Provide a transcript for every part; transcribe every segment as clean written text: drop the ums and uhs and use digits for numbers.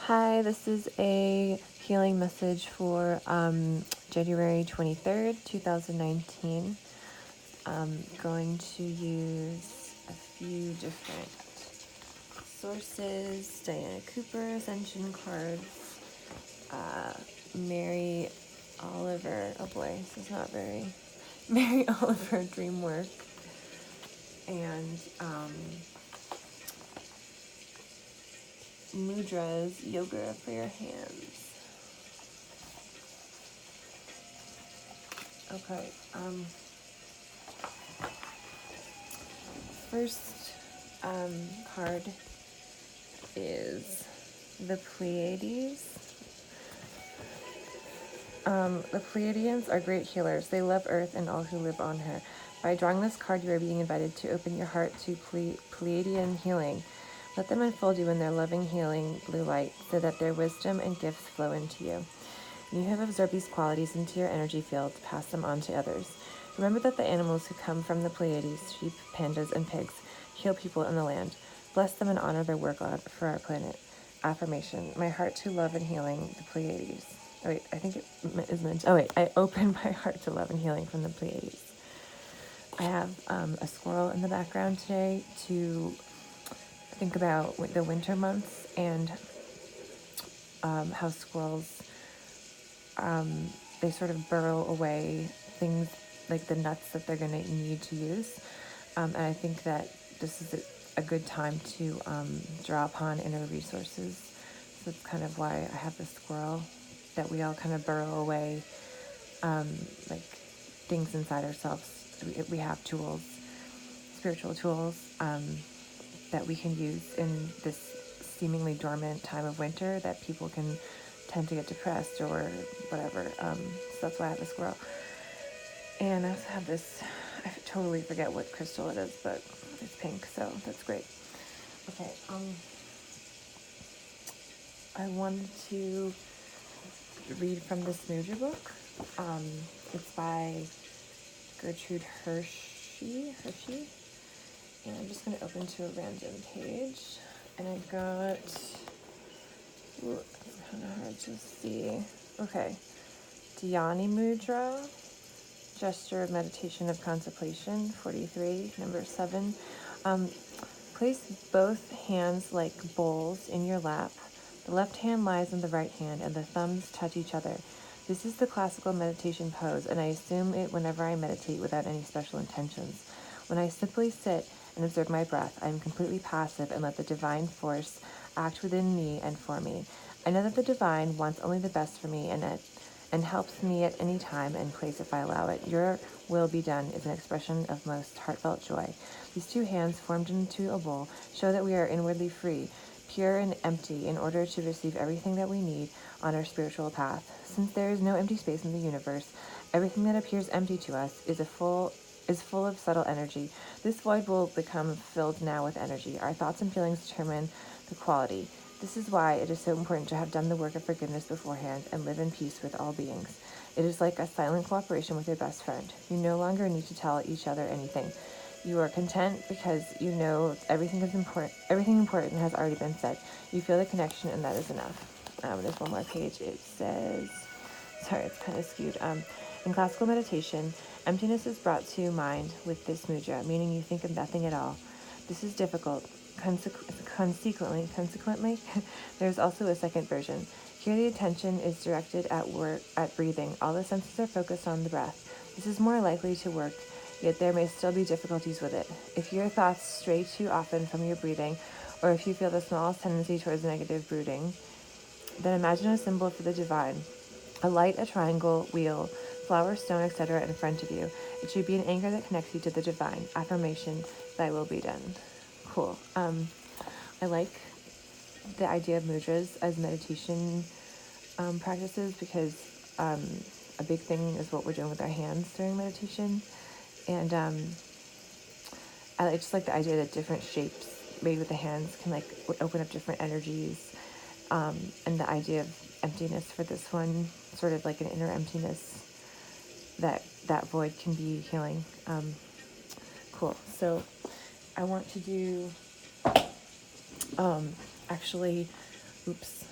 Hi, this is a healing message for January 23rd, 2019. I'm going to use a few different sources: Diana Cooper, Ascension cards, Mary Oliver, oh boy, this is not very, Mary Oliver dream work, and Mudra's yoga for your hands. Okay, first card is the Pleiades. The Pleiadians are great healers. They love Earth and all who live on her. By drawing this card, you are being invited to open your heart to Pleiadian healing. Let them enfold you in their loving, healing blue light so that their wisdom and gifts flow into you. When you have absorbed these qualities into your energy field, pass them on to others. Remember that the animals who come from the Pleiades, sheep, pandas, and pigs, heal people in the land. Bless them and honor their work for our planet. Affirmation: my heart to love and healing, the Pleiades. Oh wait, I think it is meant. Oh wait, I open my heart to love and healing from the Pleiades. I have a squirrel in the background today to think about the winter months and how squirrels they sort of burrow away things like the nuts that they're going to need to use. And I think that this is a good time to draw upon inner resources. So that's kind of why I have the squirrel, that we all kind of burrow away like things inside ourselves. We have tools, spiritual tools that we can use in this seemingly dormant time of winter that people can tend to get depressed or whatever. So that's why I have a squirrel. And I also have this, I totally forget what crystal it is, but it's pink, so that's great. Okay, I wanted to read from this Mudra book. It's by Gertrude Hershey, and I'm just going to open to a random page. And I got, ooh, it's kind of hard to see. Okay, Dhyani Mudra, gesture of meditation of contemplation, 43, number 7. Place both hands like bowls in your lap. The left hand lies on the right hand, and the thumbs touch each other. This is the classical meditation pose, and I assume it whenever I meditate without any special intentions. When I simply sit and observe my breath, I am completely passive and let the divine force act within me and for me. I know that the divine wants only the best for me and helps me at any time and place if I allow it. Your will be done is an expression of most heartfelt joy. These two hands formed into a bowl show that we are inwardly free, pure and empty, in order to receive everything that we need on our spiritual path. Since there is no empty space in the universe, everything that appears empty to us is full of subtle energy. This void will become filled now with energy. Our thoughts and feelings determine the quality. This is why it is so important to have done the work of forgiveness beforehand and live in peace with all beings. It is like a silent cooperation with your best friend. You no longer need to tell each other anything. You are content because you know everything important has already been said. You feel the connection, and that is enough. There's one more page. It says, sorry, it's kind of skewed. In classical meditation, emptiness is brought to mind with this mudra, meaning you think of nothing at all. This is difficult. Consequently, there's also a second version. Here the attention is directed at breathing. All the senses are focused on the breath. This is more likely to work, yet there may still be difficulties with it. If your thoughts stray too often from your breathing, or if you feel the smallest tendency towards negative brooding, then imagine a symbol for the divine. A light, a triangle, wheel, flower, stone, etc. in front of you. It should be an anchor that connects you to the divine. Affirmation: thy will be done. Cool. I like the idea of mudras as meditation practices because a big thing is what we're doing with our hands during meditation. And I just like the idea that different shapes made with the hands can like open up different energies. And the idea of emptiness for this one, sort of like an inner emptiness, that void can be healing. Cool. So I want to do actually, oops,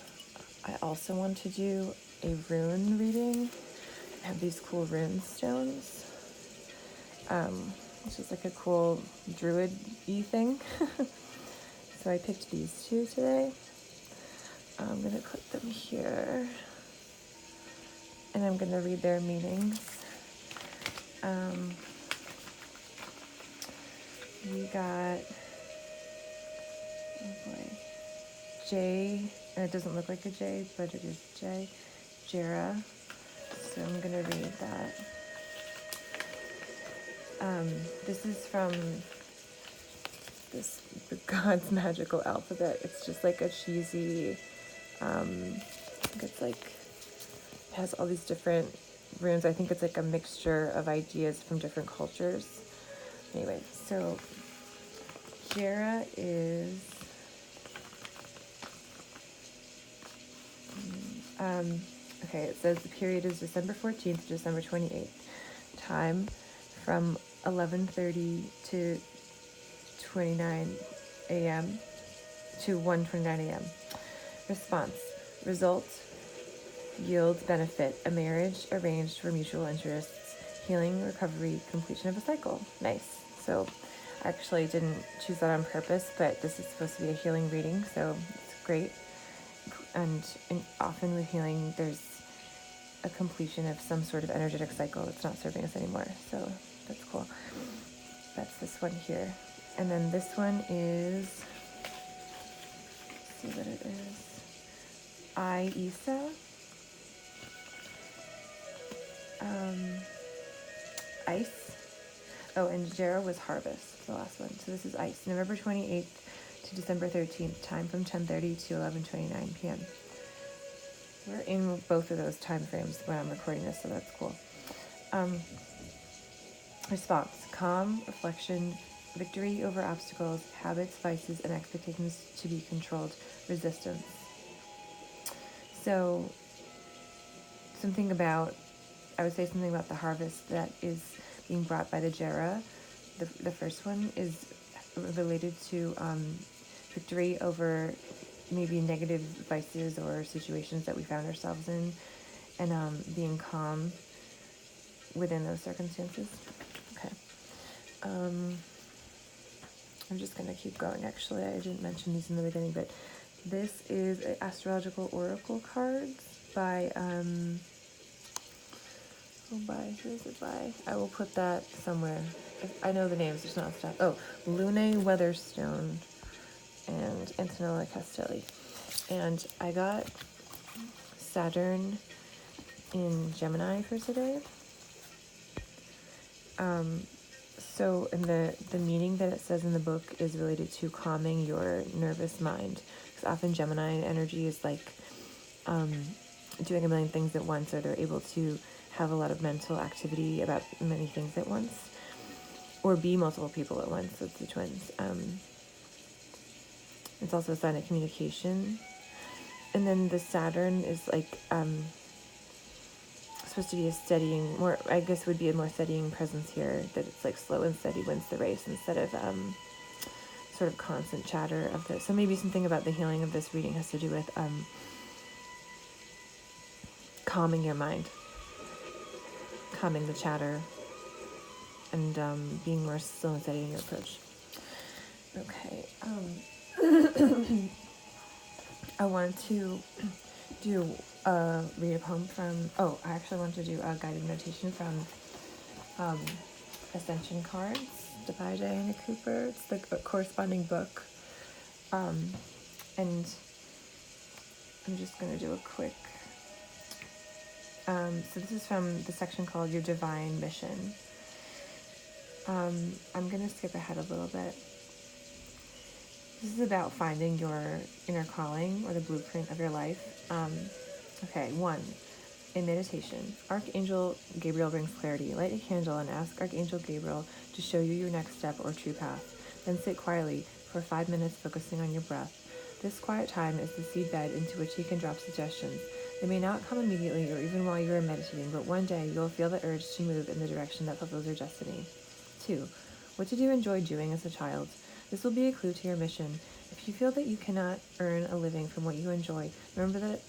I also want to do a rune reading. I have these cool rune stones, which is like a cool druid-y thing. So I picked these two today. I'm going to put them here, and I'm going to read their meanings. We got, oh boy, J, and it doesn't look like a J, but it is J, Jera. So I'm going to read that. This is from the God's Magical Alphabet. It's just like a cheesy, I think it's like, it has all these different runes. I think it's like a mixture of ideas from different cultures. Anyway, so Jera is, okay, it says the period is December 14th to December 28th. Time from 11:30 to 29 a.m. to 1:29 a.m. Response: result, yield, benefit, a marriage arranged for mutual interests, healing, recovery, completion of a cycle. Nice. So I actually didn't choose that on purpose, but this is supposed to be a healing reading, so it's great. And often with healing, there's a completion of some sort of energetic cycle that's not serving us anymore. So that's cool. That's this one here. And then this one is, let's see what it is. Isa. Ice. Oh, and Jera was harvest, the last one. So this is ice. November 28th to December 13th, time from 10:30 to 11:29 p.m. We're in both of those time frames when I'm recording this, so that's cool. Response: calm, reflection, victory over obstacles, habits, vices, and expectations to be controlled, resistance. So I would say something about the harvest that is being brought by the Jera. The first one is related to victory over maybe negative vices or situations that we found ourselves in, and being calm within those circumstances. Okay. I'm just going to keep going, actually. I didn't mention these in the beginning, but this is Astrological Oracle cards by, who is it by? I will put that somewhere. I know the names, there's not stuff. Oh, Lune Weatherstone and Antonella Castelli. And I got Saturn in Gemini for today. So in the meaning that it says in the book is related to calming your nervous mind. Because often Gemini energy is like doing a million things at once, or they're able to have a lot of mental activity about many things at once, or be multiple people at once. So it's the twins. It's also a sign of communication. And then the Saturn is like supposed to be a steadying, more, I guess would be a more steadying presence here, that it's like slow and steady wins the race instead of sort of constant chatter of this. So maybe something about the healing of this reading has to do with calming your mind, calming the chatter, and being more slow and steady in your approach. Okay. I wanted to read a poem from, I actually want to do a guided meditation from Ascension Cards by Diana Cooper. It's the corresponding book. And I'm just going to do a quick, so this is from the section called Your Divine Mission. I'm going to skip ahead a little bit. This is about finding your inner calling, or the blueprint of your life. Okay, 1. In meditation, Archangel Gabriel brings clarity. Light a candle and ask Archangel Gabriel to show you your next step or true path. Then sit quietly for 5 minutes, focusing on your breath. This quiet time is the seedbed into which he can drop suggestions. They may not come immediately or even while you are meditating, but one day you'll feel the urge to move in the direction that fulfills your destiny. 2. What did you enjoy doing as a child? This will be a clue to your mission. If you feel that you cannot earn a living from what you enjoy, remember that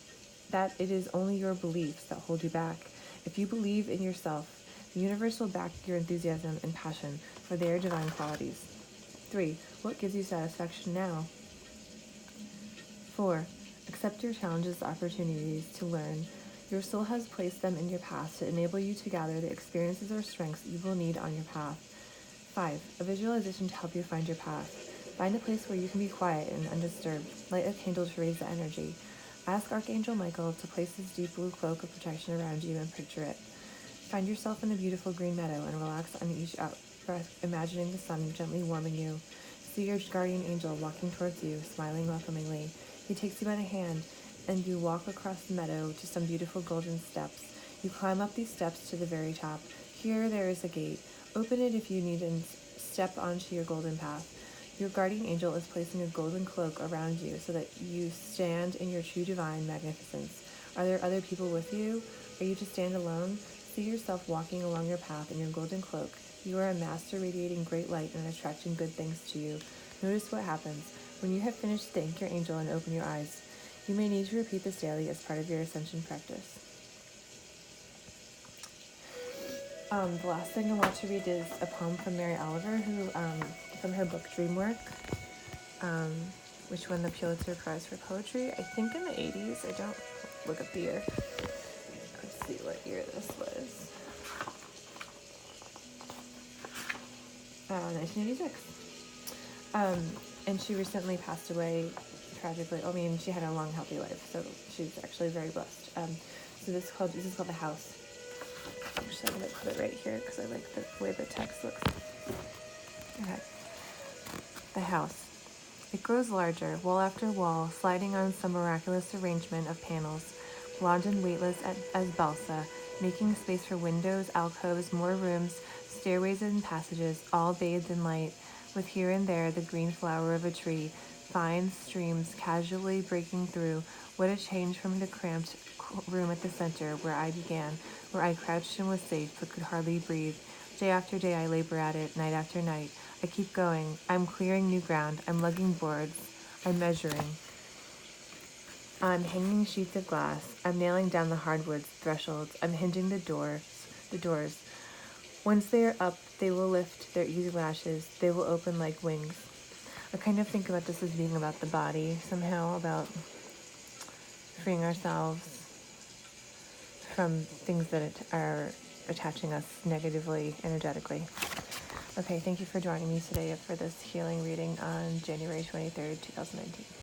that it is only your beliefs that hold you back. If you believe in yourself, the universe will back your enthusiasm and passion for their divine qualities. 3. What gives you satisfaction now? 4. Accept your challenges as opportunities to learn. Your soul has placed them in your path to enable you to gather the experiences or strengths you will need on your path. 5. A visualization to help you find your path. Find a place where you can be quiet and undisturbed. Light a candle to raise the energy. Ask Archangel Michael to place his deep blue cloak of protection around you and picture it. Find yourself in a beautiful green meadow and relax on each out breath, imagining the sun gently warming you. See your guardian angel walking towards you, smiling welcomingly. He takes you by the hand, and you walk across the meadow to some beautiful golden steps. You climb up these steps to the very top. Here there is a gate. Open it if you need and step onto your golden path. Your guardian angel is placing a golden cloak around you so that you stand in your true divine magnificence. Are there other people with you? Are you to stand alone? See yourself walking along your path in your golden cloak. You are a master radiating great light and attracting good things to you. Notice what happens. When you have finished, thank your angel and open your eyes. You may need to repeat this daily as part of your ascension practice. The last thing I want to read is a poem from Mary Oliver, who, from her book Dreamwork, which won the Pulitzer Prize for Poetry, I think in the 80s. I don't look up the year. Let's see what year this was. 1986. And she recently passed away tragically. I mean, she had a long, healthy life, so she's actually very blessed. So this is called The House. Actually, I'm going to put it right here because I like the way the text looks. Okay. The house. It grows larger, wall after wall, sliding on some miraculous arrangement of panels, blonde and weightless as balsa, making space for windows, alcoves, more rooms, stairways and passages, all bathed in light, with here and there the green flower of a tree, fine streams casually breaking through. What a change from the cramped room at the center where I began, where I crouched and was safe but could hardly breathe. Day after day I labor at it, night after night. I keep going. I'm clearing new ground. I'm lugging boards. I'm measuring. I'm hanging sheets of glass. I'm nailing down the hardwoods, thresholds. I'm hinging the doors. Once they are up, they will lift their easy lashes. They will open like wings. I kind of think about this as being about the body somehow, about freeing ourselves from things that are attaching us negatively, energetically. Okay, thank you for joining me today for this healing reading on January 23rd, 2019.